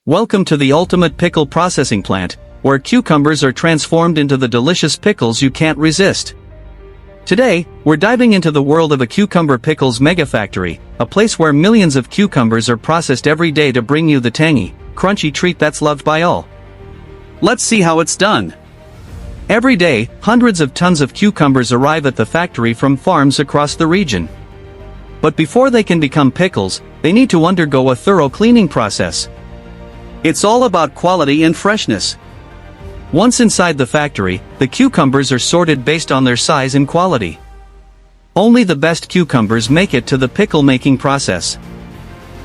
Welcome to the ultimate pickle processing plant, where cucumbers are transformed into the delicious pickles you can't resist. Today, we're diving into the world of a cucumber pickles mega factory, a place where millions of cucumbers are processed every day to bring you the tangy, crunchy treat that's loved by all. Let's see how it's done. Every day, hundreds of tons of cucumbers arrive at the factory from farms across the region. But before they can become pickles, they need to undergo a thorough cleaning process. It's all about quality and freshness. Once inside the factory, the cucumbers are sorted based on their size and quality. Only the best cucumbers make it to the pickle-making process.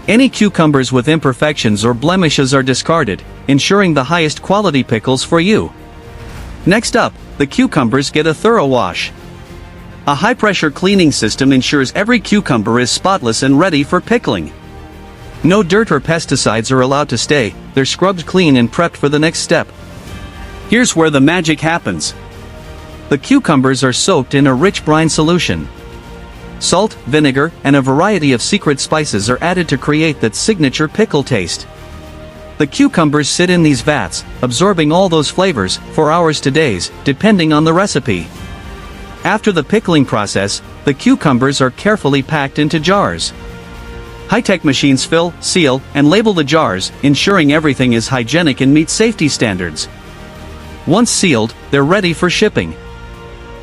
Any cucumbers with imperfections or blemishes are discarded, ensuring the highest quality pickles for you. Next up, the cucumbers get a thorough wash. A high-pressure cleaning system ensures every cucumber is spotless and ready for pickling. No dirt or pesticides are allowed to stay, they're scrubbed clean and prepped for the next step. Here's where the magic happens. The cucumbers are soaked in a rich brine solution. Salt, vinegar, and a variety of secret spices are added to create that signature pickle taste. The cucumbers sit in these vats, absorbing all those flavors, for hours to days, depending on the recipe. After the pickling process, the cucumbers are carefully packed into jars. High-tech machines fill, seal, and label the jars, ensuring everything is hygienic and meets safety standards. Once sealed, they're ready for shipping.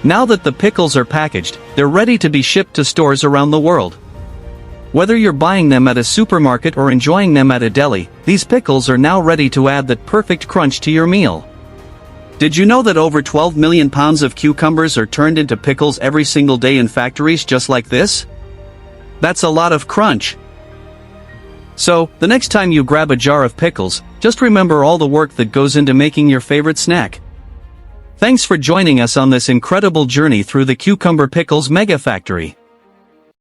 Now that the pickles are packaged, they're ready to be shipped to stores around the world. Whether you're buying them at a supermarket or enjoying them at a deli, these pickles are now ready to add that perfect crunch to your meal. Did you know that over 12 million pounds of cucumbers are turned into pickles every single day in factories just like this? That's a lot of crunch. So, the next time you grab a jar of pickles, just remember all the work that goes into making your favorite snack. Thanks for joining us on this incredible journey through the cucumber pickles mega factory.